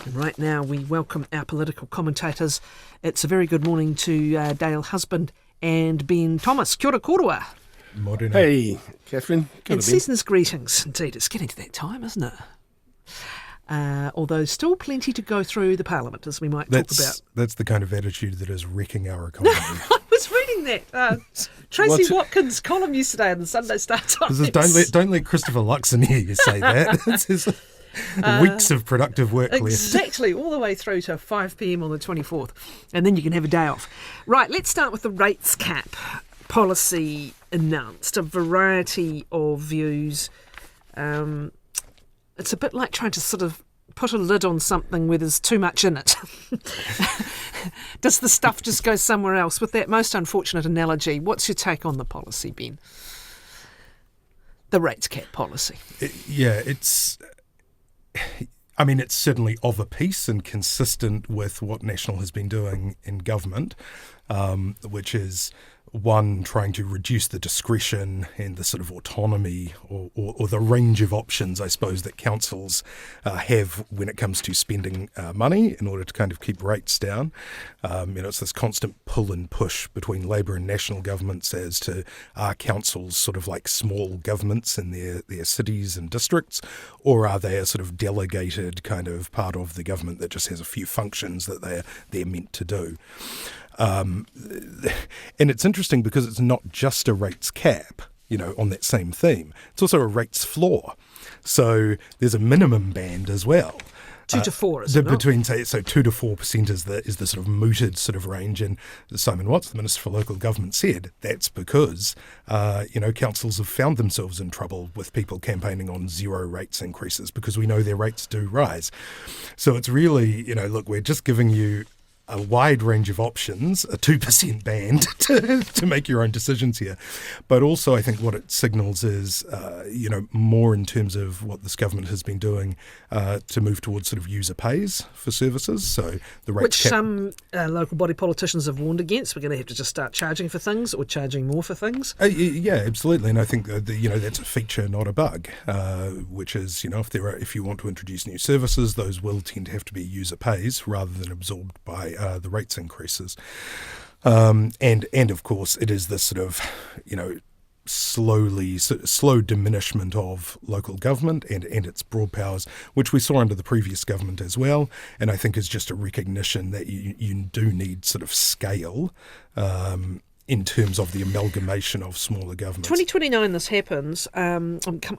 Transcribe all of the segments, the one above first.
And right now we welcome our political commentators. It's a very good morning to Dale Husband and Ben Thomas. Kia ora korua. Morena. Hey, Kathryn. And season's greetings. Indeed, it's getting to that time, isn't it? Although still plenty to go through the Parliament, as we might talk about. That's the kind of attitude that is wrecking our economy. I was reading that. Tracy Watkins' column yesterday in the Sunday Star Times. Don't let Christopher Luxon hear you say that. Weeks of productive work left. Exactly, all the way through to 5 p.m. on the 24th. And then you can have a day off. Right, let's start with the rates cap policy announced. A variety of views. It's a bit like trying to sort of put a lid on something where there's too much in it. Does the stuff just go somewhere else? With that most unfortunate analogy, what's your take on the policy, Ben? The rates cap policy. It's certainly of a piece and consistent with what National has been doing in government, which is, one, trying to reduce the discretion and the sort of autonomy or the range of options, I suppose, that councils have when it comes to spending money in order to kind of keep rates down. It's this constant pull and push between Labour and national governments as to are councils sort of like small governments in their cities and districts, or are they a sort of delegated kind of part of the government that just has a few functions that they're meant to do. And it's interesting because it's not just a rates cap, on that same theme. It's also a rates floor. So there's a minimum band as well. 2 to 4, is it not? Between, say, 2 to 4% is the sort of mooted sort of range. And Simon Watts, the Minister for Local Government, said that's because, councils have found themselves in trouble with people campaigning on zero rates increases because we know their rates do rise. So it's really, look, we're just giving you a wide range of options, a 2% band to make your own decisions here. But also I think what it signals is, more in terms of what this government has been doing to move towards sort of user pays for services. So the rate Which some local body politicians have warned against. We're going to have to just start charging for things or charging more for things. Yeah, absolutely. And I think that's a feature, not a bug, which is, if you want to introduce new services, those will tend to have to be user pays rather than absorbed by the rates increases. And of course, it is this sort of, slow diminishment of local government and its broad powers, which we saw under the previous government as well. And I think is just a recognition that you do need sort of scale in terms of the amalgamation of smaller governments. 2029 this happens. I'll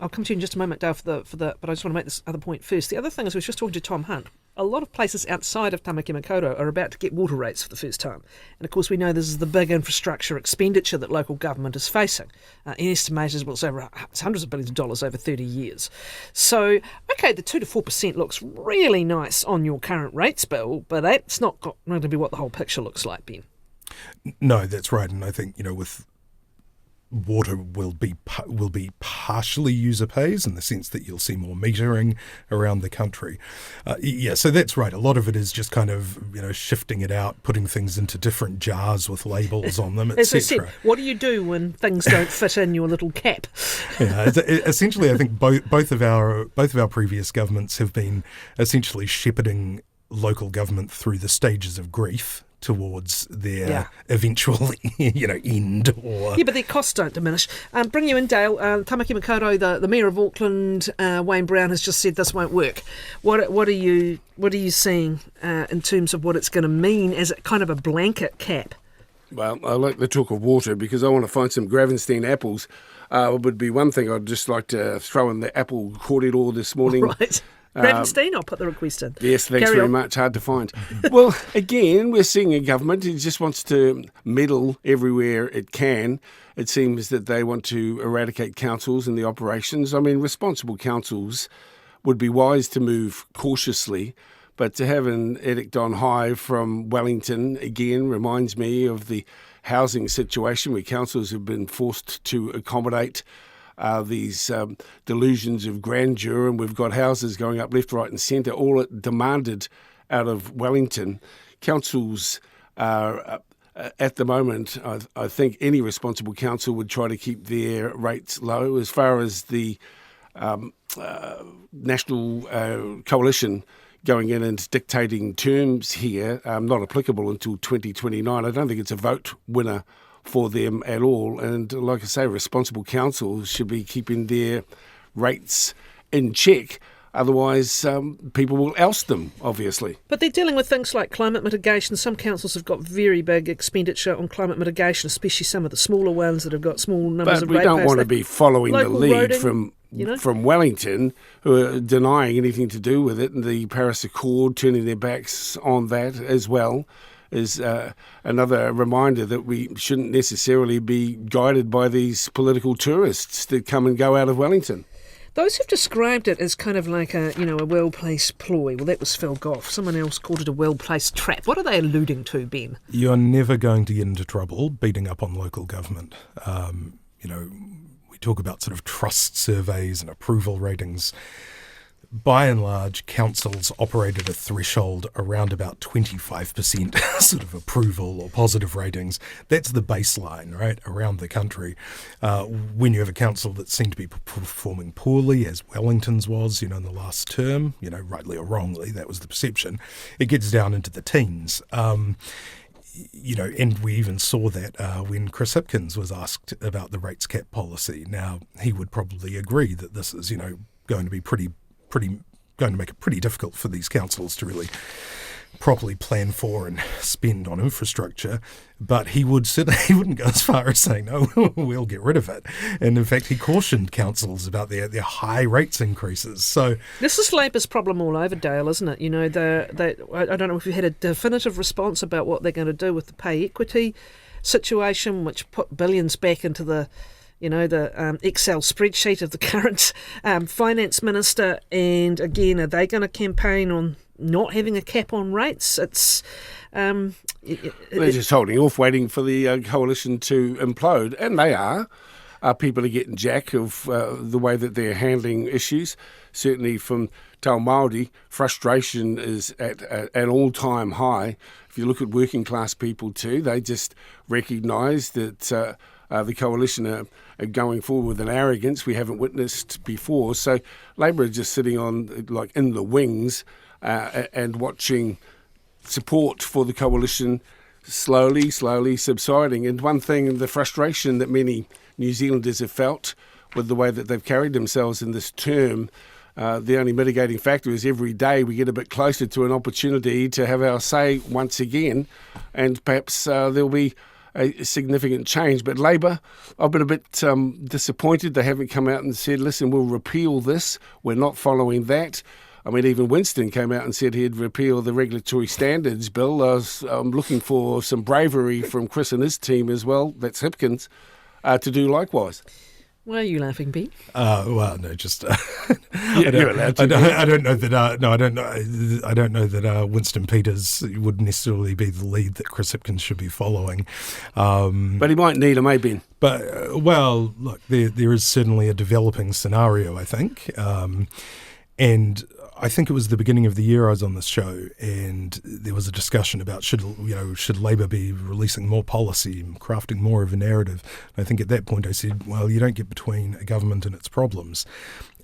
come to you in just a moment, Dale, but I just want to make this other point first. The other thing is, we were just talking to Tom Hunt. A lot of places outside of Tāmaki Makaurau are about to get water rates for the first time. And of course we know this is the big infrastructure expenditure that local government is facing. Estimated it's over hundreds of billions of dollars over 30 years. So, okay, the 2 to 4% looks really nice on your current rates bill, but that's not going to be what the whole picture looks like, Ben. No, that's right. And I think, with water will be partially user pays in the sense that you'll see more metering around the country. So that's right. A lot of it is just kind of, shifting it out, putting things into different jars with labels on them, etc. What do you do when things don't fit in your little cap? Essentially, I think both of our previous governments have been essentially shepherding local government through the stages of grief towards their eventual, end. But their costs don't diminish. Bring you in, Dale. Tāmaki Makaurau, the Mayor of Auckland, Wayne Brown, has just said this won't work. What are you seeing in terms of what it's going to mean as a kind of a blanket cap? Well, I like the talk of water because I want to find some Gravenstein apples. Would be one thing I'd just like to throw in the apple corridor this morning. Right. Gravenstein, I'll put the request in. Yes, thanks very much. Hard to find. Well, again, we're seeing a government who just wants to meddle everywhere it can. It seems that they want to eradicate councils and the operations. I mean, responsible councils would be wise to move cautiously, but to have an edict on high from Wellington, again, reminds me of the housing situation where councils have been forced to accommodate these delusions of grandeur, and we've got houses going up left, right and centre, all demanded out of Wellington. Councils are, at the moment, I think any responsible council would try to keep their rates low. As far as the National Coalition going in and dictating terms here, not applicable until 2029. I don't think it's a vote winner for them at all. And like I say, responsible councils should be keeping their rates in check. Otherwise, people will oust them, obviously. But they're dealing with things like climate mitigation. Some councils have got very big expenditure on climate mitigation, especially some of the smaller ones that have got small numbers of ratepayers. But we don't want to be following the lead roading, from Wellington, who are denying anything to do with it, and the Paris Accord turning their backs on that as well is another reminder that we shouldn't necessarily be guided by these political tourists that come and go out of Wellington. Those who've described it as kind of like a well-placed ploy, well, that was Phil Goff. Someone else called it a well-placed trap. What are they alluding to, Ben? You're never going to get into trouble beating up on local government. We talk about sort of trust surveys and approval ratings. By and large, councils operate at a threshold around about 25% sort of approval or positive ratings. That's the baseline, right, around the country. When you have a council that seemed to be performing poorly, as Wellington's was, in the last term, rightly or wrongly, that was the perception, it gets down into the teens. And we even saw that when Chris Hipkins was asked about the rates cap policy. Now, he would probably agree that this is, going to be going to make it pretty difficult for these councils to really properly plan for and spend on infrastructure, but he wouldn't go as far as saying, no, we'll get rid of it. And in fact, he cautioned councils about their high rates increases. So this is Labour's problem all over, Dale, isn't it? I don't know if you had a definitive response about what they're going to do with the pay equity situation, which put billions back into the Excel spreadsheet of the current finance minister. And again, are they going to campaign on not having a cap on rates? They're just holding off, waiting for the coalition to implode. And they are. People are getting jack of the way that they're handling issues. Certainly from Tau Māori, frustration is at an all-time high. If you look at working class people too, they just recognise that the coalition are going forward with an arrogance we haven't witnessed before. So Labour are just sitting on, in the wings and watching support for the coalition slowly subsiding. And one thing, the frustration that many New Zealanders have felt with the way that they've carried themselves in this term, the only mitigating factor is every day we get a bit closer to an opportunity to have our say once again, and perhaps there'll be a significant change. But Labour, I've been a bit disappointed. They haven't come out and said, listen, we'll repeal this. We're not following that. I mean, even Winston came out and said he'd repeal the regulatory standards bill. I'm looking for some bravery from Chris and his team as well, that's Hipkins, to do likewise. Why are you laughing, Ben? Well, no, just you're allowed to. I don't know that. I don't know that Winston Peters would necessarily be the lead that Chris Hipkins should be following. But he might need him, Ben. But look, there is certainly a developing scenario, I think, and I think it was the beginning of the year I was on this show, and there was a discussion about should Labour be releasing more policy and crafting more of a narrative. And I think at that point I said, well, you don't get between a government and its problems.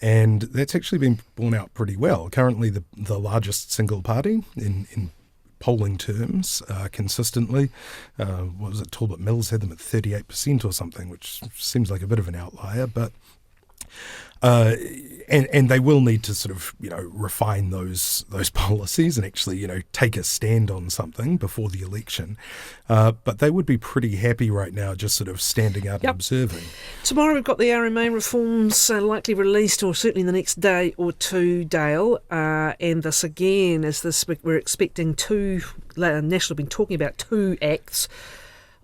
And that's actually been borne out pretty well. Currently the largest single party in polling terms consistently. What was it? Talbot Mills had them at 38% or something, which seems like a bit of an outlier, but and they will need to sort of refine those policies and actually take a stand on something before the election. But they would be pretty happy right now just sort of standing out and observing. Tomorrow we've got the RMA reforms likely released, or certainly in the next day or two, Dale. And this again is this we're expecting National have been talking about two acts.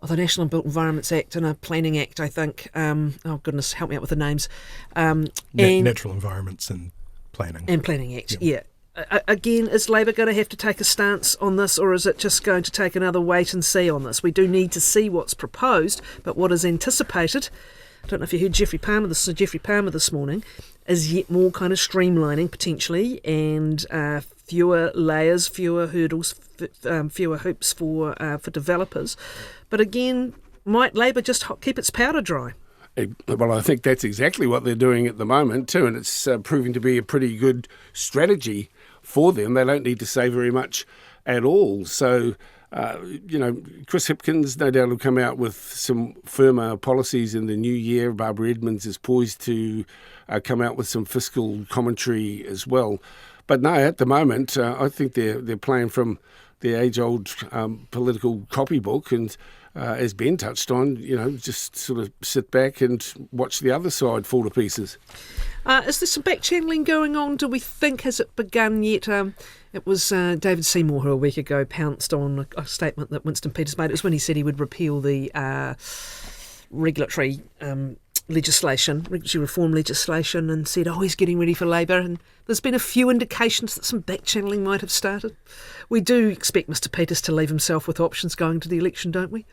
The National Built Environments Act and a Planning Act, I think. Oh, goodness, help me out with the names. Natural Environments and Planning. And Planning Act, yeah. Again, is Labour going to have to take a stance on this, or is it just going to take another wait and see on this? We do need to see what's proposed, but what is anticipated, I don't know if you heard Geoffrey Palmer this morning, is yet more kind of streamlining potentially, and fewer layers, fewer hurdles, fewer hoops for developers. But again, might Labour just keep its powder dry? Well, I think that's exactly what they're doing at the moment too, and it's proving to be a pretty good strategy for them. They don't need to say very much at all. So, Chris Hipkins no doubt will come out with some firmer policies in the new year. Barbara Edmonds is poised to come out with some fiscal commentary as well. But no, at the moment, I think they're playing from the age-old political copybook, and as Ben touched on, just sort of sit back and watch the other side fall to pieces. Is there some back-channeling going on, do we think? Has it begun yet? It was David Seymour who a week ago pounced on a statement that Winston Peters made. It was when he said he would repeal the regulatory reform legislation, and said, he's getting ready for Labour. And there's been a few indications that some back-channeling might have started. We do expect Mr Peters to leave himself with options going to the election, don't we?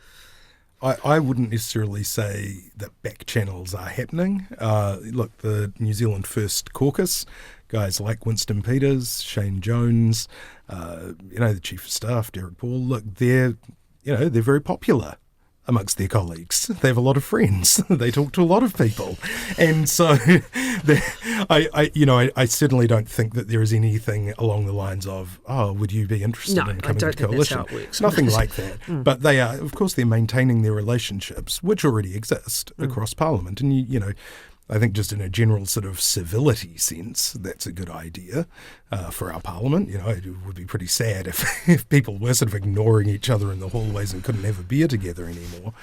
I wouldn't necessarily say that back channels are happening. Look, the New Zealand First Caucus, guys like Winston Peters, Shane Jones, the Chief of Staff, Derek Paul, look, they're very popular amongst their colleagues. They have a lot of friends. They talk to a lot of people. And so I certainly don't think that there is anything along the lines of, would you be interested in coming to the coalition? That's how it works. Nothing like that. But they are, of course, they're maintaining their relationships, which already exist across Parliament. And, I think just in a general sort of civility sense, that's a good idea for our Parliament. It would be pretty sad if people were sort of ignoring each other in the hallways and couldn't have a beer together anymore.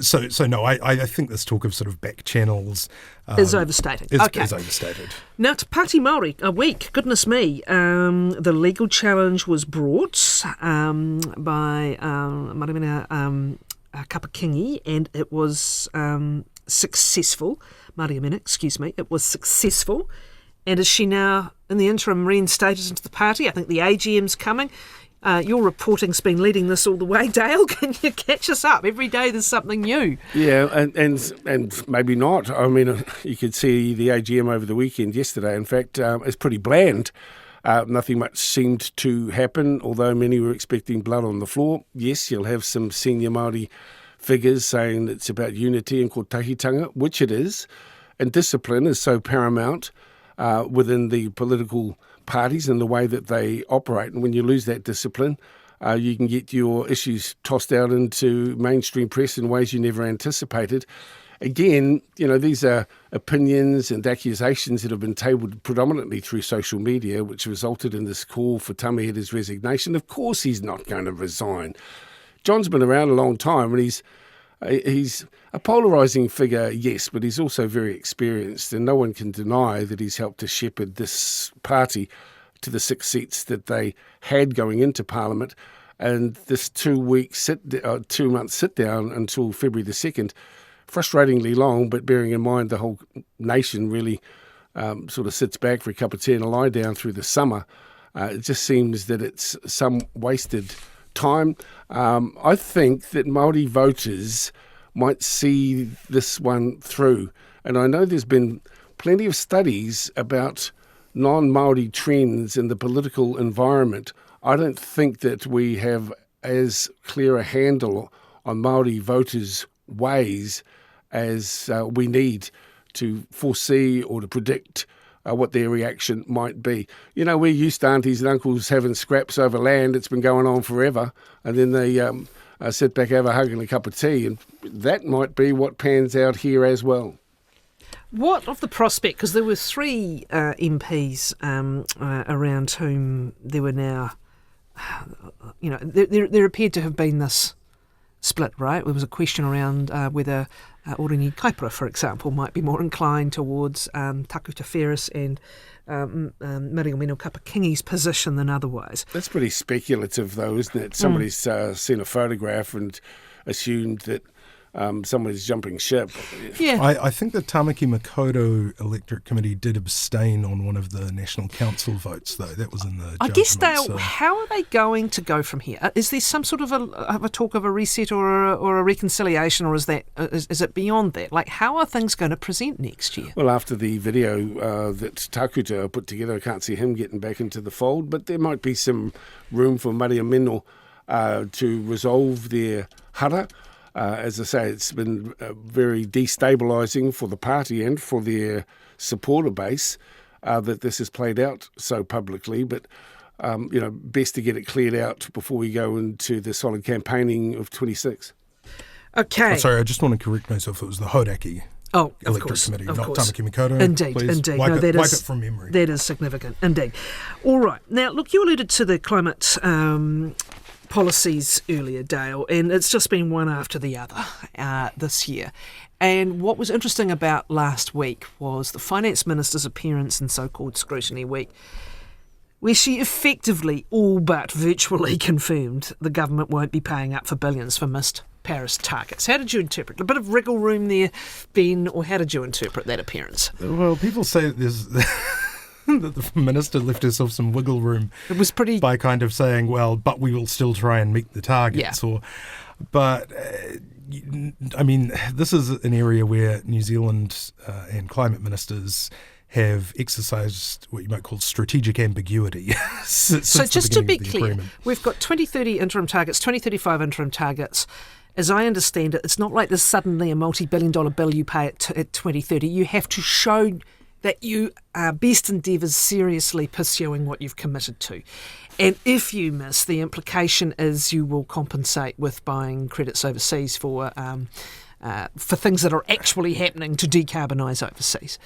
So no, I think this talk of sort of back channels is overstated. Is overstated. Now to Pāti Māori, a week, goodness me. The legal challenge was brought by Mariameno Kapa-Kingi, and it was successful. Mariameno, it was successful. And is she now, in the interim, reinstated into the party? I think the AGM's coming. Your reporting's been leading this all the way, Dale. Can you catch us up? Every day there's something new. Yeah, and maybe not. I mean, you could see the AGM over the weekend yesterday. In fact, it's pretty bland. Nothing much seemed to happen, although many were expecting blood on the floor. Yes, you'll have some senior Māori figures saying it's about unity and kotahitanga, which it is, and discipline is so paramount within the political parties and the way that they operate. And when you lose that discipline, you can get your issues tossed out into mainstream press in ways you never anticipated. Again, these are opinions and accusations that have been tabled predominantly through social media, which resulted in this call for Tamiheda's resignation. Of course he's not going to resign. John's been around a long time, and he's a polarising figure, yes, but he's also very experienced, and no one can deny that he's helped to shepherd this party to the 6 seats that they had going into Parliament. And this 2 month sit down until February the 2nd, frustratingly long, but bearing in mind the whole nation really sort of sits back for a cup of tea and a lie down through the summer. It just seems that it's some wasted time. I think that Māori voters might see this one through. And I know there's been plenty of studies about non-Māori trends in the political environment. I don't think that we have as clear a handle on Māori voters' ways as we need to foresee or to predict what their reaction might be. We're used to aunties and uncles having scraps over land. It's been going on forever. And then they sit back, have a hug and a cup of tea. And that might be what pans out here as well. What of the prospect, because there were 3 MPs around whom there were now, there appeared to have been this split, right? There was a question around whether Orangi Kaipara, for example, might be more inclined towards Tākuta Ferris and Mariameno Kapa-Kingi's position than otherwise. That's pretty speculative, though, isn't it? Somebody's seen a photograph and assumed that somebody's jumping ship. Yeah. I think the Tamaki Makaurau Electorate Committee did abstain on one of the National Council votes, though. That was in the I guess, Dale, so. How are they going to go from here? Is there some sort of a talk of a reset or a reconciliation, or is it beyond that? Like, how are things going to present next year? Well, after the video that Tākuta put together, I can't see him getting back into the fold, but there might be some room for Mariameno to resolve their hara. As I say, it's been very destabilising for the party and for their supporter base. that this is played out so publicly, but best to get it cleared out before we go into the solid campaigning of 26. Okay. Sorry, I just want to correct myself. It was the Hodaki Electorate Committee, not Tākuta. Indeed, Please indeed. wipe No, it from memory. That is significant, indeed. All right. Now, look, you alluded to the climate policies earlier, Dale, and it's just been one after the other this year. And what was interesting about last week was the Finance Minister's appearance in so-called Scrutiny Week, where she effectively all but virtually confirmed the government won't be paying up for billions for missed Paris targets. How did you interpret a bit of wriggle room there, Ben, or how did you interpret that appearance? Well, people say that there's that the minister left herself some wiggle room. It was pretty by kind of saying, well, but we will still try and meet the targets. Yeah. I mean, this is an area where New Zealand and climate ministers have exercised what you might call strategic ambiguity. So just to be clear, we've got 2030 interim targets, 2035 interim targets. As I understand it, it's not like there's suddenly a multi-billion-dollar bill you pay at 2030. You have to show that you are best endeavours seriously pursuing what you've committed to. And if you miss, the implication is you will compensate with buying credits overseas for things that are actually happening to decarbonise overseas.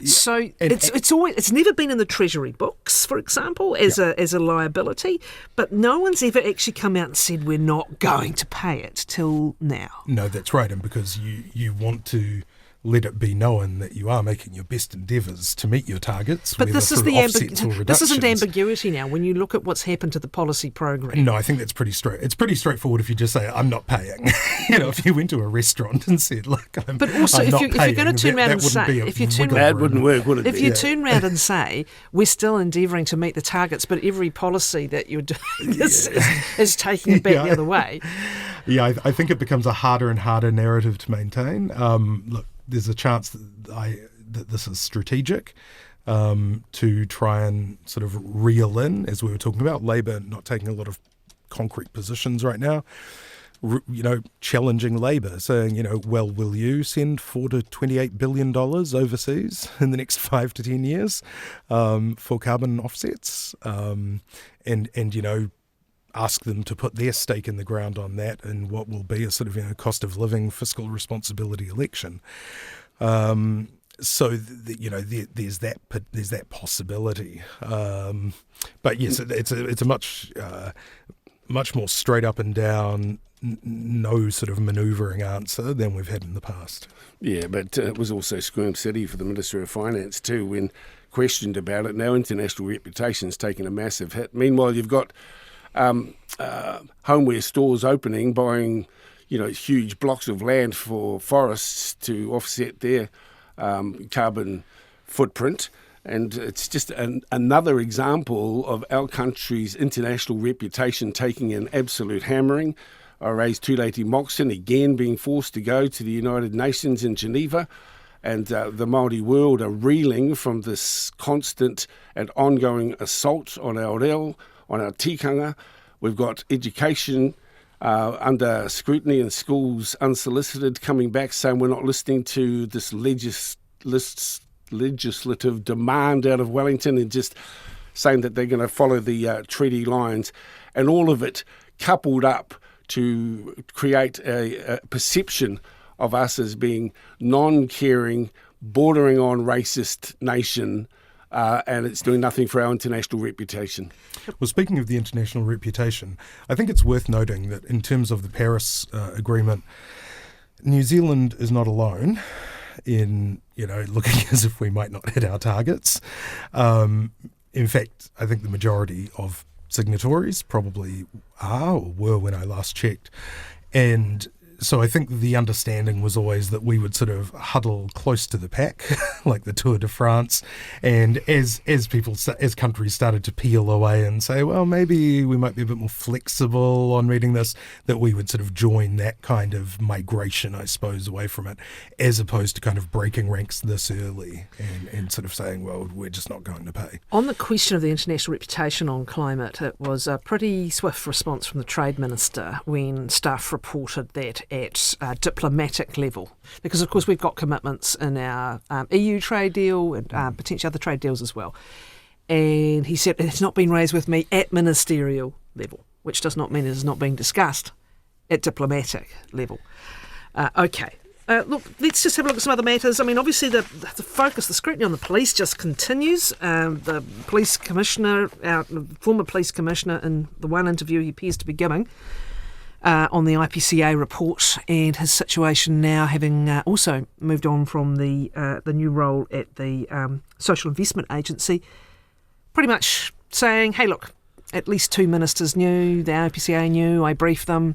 So it's never been in the Treasury books, for example, as a liability, but no one's ever actually come out and said we're not going to pay it till now. No, that's right, and because you want to let it be known that you are making your best endeavours to meet your targets. But this is this isn't ambiguity now. When you look at what's happened to the policy program, no, I think that's pretty straight. It's pretty straightforward if you just say I'm not paying. If you went to a restaurant and said, "Look, I'm." But also, I'm if you're going to turn around and say, that wouldn't work, would it? If you turn around and say we're still endeavouring to meet the targets, but every policy that you're doing is taking it back the other way. Yeah, I think it becomes a harder and harder narrative to maintain. Look. There's a chance that this is strategic to try and sort of reel in, as we were talking about, Labour not taking a lot of concrete positions right now, challenging Labour, saying, well, will you send $4 to $28 billion overseas in the next 5 to 10 years for carbon offsets? Ask them to put their stake in the ground on that in what will be a sort of cost of living fiscal responsibility election. There's that possibility. But yes, it's a much more straight up and down, no sort of manoeuvring answer than we've had in the past. Yeah, but it was also Squirm City for the Minister of Finance too when questioned about it. Now international reputation's taken a massive hit. Meanwhile, you've got homeware stores opening, buying, huge blocks of land for forests to offset their carbon footprint. And it's just another example of our country's international reputation taking an absolute hammering. I raised Tūleiti Moxon again being forced to go to the United Nations in Geneva. And the Māori world are reeling from this constant and ongoing assault on our reo, on our tikanga. We've got education under scrutiny in schools unsolicited coming back saying we're not listening to this legislative demand out of Wellington and just saying that they're going to follow the treaty lines. And all of it coupled up to create a perception of us as being non-caring, bordering on racist nation, and it's doing nothing for our international reputation. Well, speaking of the international reputation, I think it's worth noting that in terms of the Paris Agreement, New Zealand is not alone in, looking as if we might not hit our targets. In fact, I think the majority of signatories probably are or were when I last checked. And so I think the understanding was always that we would sort of huddle close to the pack, like the Tour de France. And as countries started to peel away and say, well, maybe we might be a bit more flexible on reading this, that we would sort of join that kind of migration, I suppose, away from it, as opposed to kind of breaking ranks this early and sort of saying, well, we're just not going to pay. On the question of the international reputation on climate, it was a pretty swift response from the Trade Minister when staff reported that at diplomatic level? Because, of course, we've got commitments in our EU trade deal and potentially other trade deals as well. And he said it's not been raised with me at ministerial level, which does not mean it is not being discussed at diplomatic level. Okay. Look, let's just have a look at some other matters. I mean, obviously the focus, the scrutiny on the police just continues. The police commissioner, former police commissioner, in the one interview he appears to be giving on the IPCA report and his situation now having also moved on from the new role at the Social Investment Agency, pretty much saying, hey, look, at least 2 ministers knew, the IPCA knew, I briefed them.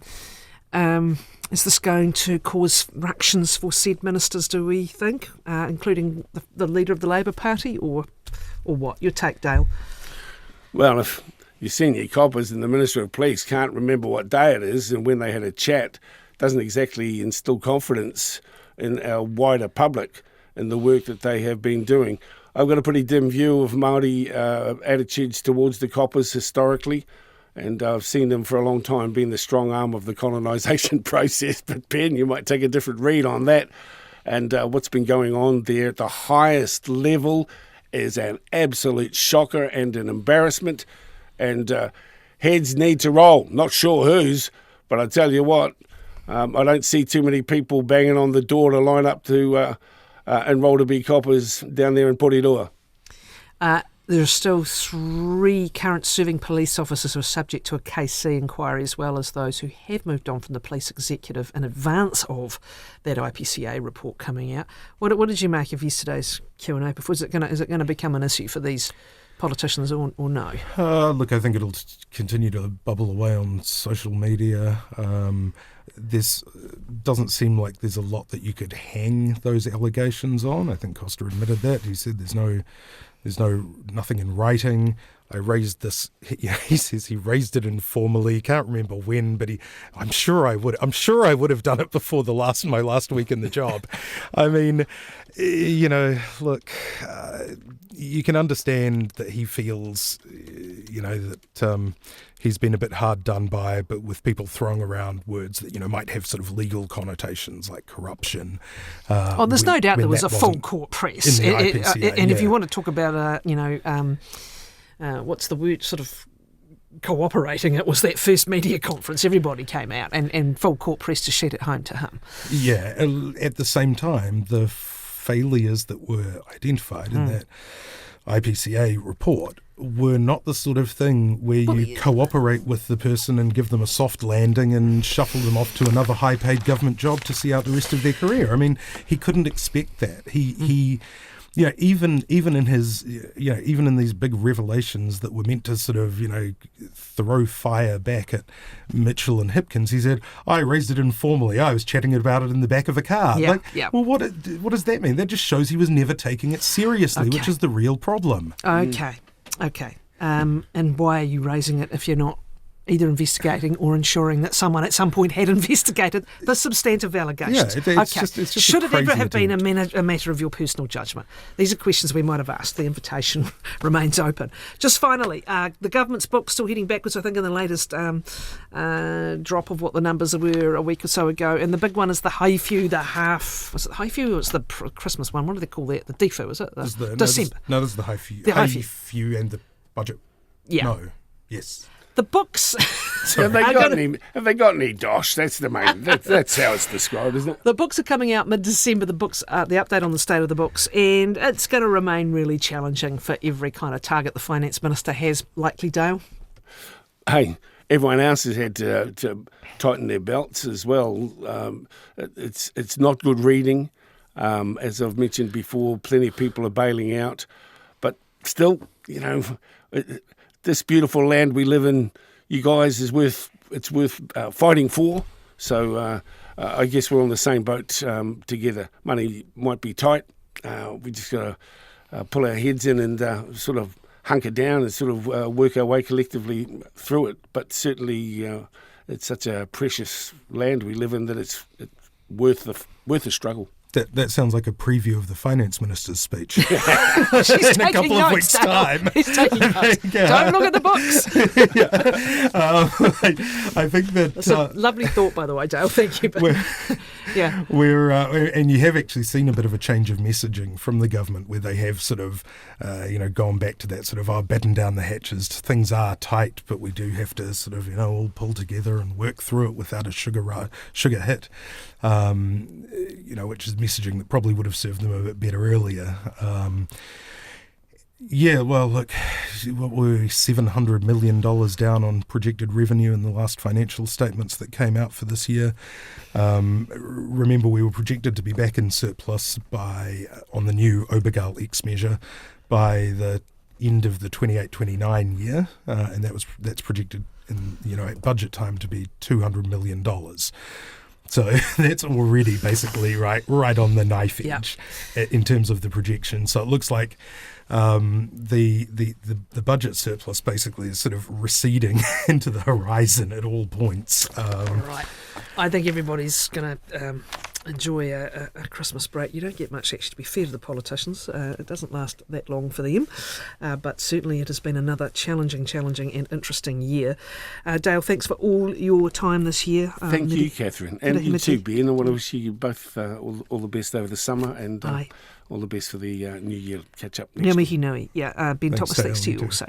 Is this going to cause ructions for said ministers, do we think, including the leader of the Labour Party, or what? Your take, Dale? Well, if your senior coppers and the Minister of Police can't remember what day it is and when they had a chat, doesn't exactly instill confidence in our wider public in the work that they have been doing. I've got a pretty dim view of Māori attitudes towards the coppers historically. And I've seen them for a long time being the strong arm of the colonisation process. But Ben, you might take a different read on that. And what's been going on there at the highest level is an absolute shocker and an embarrassment. And heads need to roll. Not sure whose, but I tell you what, I don't see too many people banging on the door to line up to enrol to be coppers down there in Porirua. There are still 3 current serving police officers who are subject to a KC inquiry, as well as those who have moved on from the police executive in advance of that IPCA report coming out. What did you make of yesterday's Q&A? Is it going to become an issue for these politicians or no? Look, I think it'll continue to bubble away on social media. This doesn't seem like there's a lot that you could hang those allegations on. I think Costa admitted that. He said there's nothing in writing. I raised this. He says he raised it informally. Can't remember when, but I'm sure I would have done it before my last week in the job. I mean, look, you can understand that he feels, that he's been a bit hard done by, but with people throwing around words that might have sort of legal connotations like corruption. There's no doubt there was a full court press, in the IPCA, and if you want to talk about what's the word, sort of cooperating, it was that first media conference. Everybody came out and full court press to shed it home to him. Yeah, at the same time, the failures that were identified in that IPCA report were not the sort of thing where you cooperate with the person and give them a soft landing and shuffle them off to another high-paid government job to see out the rest of their career. I mean, he couldn't expect that. He even in his, even in these big revelations that were meant to sort of, throw fire back at Mitchell and Hipkins, he said, I raised it informally. I was chatting about it in the back of a car. Well, what does that mean? That just shows he was never taking it seriously, which is the real problem. Okay. And why are you raising it if you're not either investigating or ensuring that someone at some point had investigated the substantive allegations? It's just should it ever have been a matter of your personal judgment? These are questions we might have asked. The invitation remains open. Just finally, the government's book still heading backwards, I think, in the latest drop of what the numbers were a week or so ago. And the big one is the Haifew, was it the Haifew or was it the Christmas one? What do they call that? The Defu, is it? December. No, this is the Haifew. The Haifew and the budget. Yeah. No. Yes. The books. Have they got any dosh? That's the main. That's how it's described, isn't it? The books are coming out mid-December. The books, the update on the state of the books, and it's going to remain really challenging for every kind of target the finance minister has. Likely, Dale. Hey, everyone else has had to tighten their belts as well. It's not good reading, as I've mentioned before. Plenty of people are bailing out, but still, this beautiful land we live in, you guys, it's worth fighting for. So I guess we're on the same boat together. Money might be tight. We just got to pull our heads in and sort of hunker down and sort of work our way collectively through it. But certainly it's such a precious land we live in that it's worth the struggle. That sounds like a preview of the finance minister's speech. She's In a taking couple of notes, weeks' Dale. time. He's taking notes. Don't look at the books. I think that That's a lovely thought, by the way, Dale. Thank you. But, yeah. and you have actually seen a bit of a change of messaging from the government, where they have sort of, gone back to that sort of, batten down the hatches. Things are tight, but we do have to sort of, all pull together and work through it without a sugar hit. Which is messaging that probably would have served them a bit better earlier. Look, what were we, $700 million down on projected revenue in the last financial statements that came out for this year. Remember, we were projected to be back in surplus on the new Obergall X measure by the end of the 28-29 year, and that's projected in at budget time to be $200 million. So that's already basically right on the knife edge in terms of the projection. So it looks like the budget surplus basically is sort of receding into the horizon at all points. Right. I think everybody's going to enjoy a Christmas break. You don't get much, actually, to be fair to the politicians. It doesn't last that long for them. But certainly it has been another challenging and interesting year. Dale, thanks for all your time this year. Thank you, Kathryn. And you too, Ben. I want to wish you both all the best over the summer, and all the best for the new year. Catch up next Ngā week. mihi nui. Ben Thomas, thanks to you also.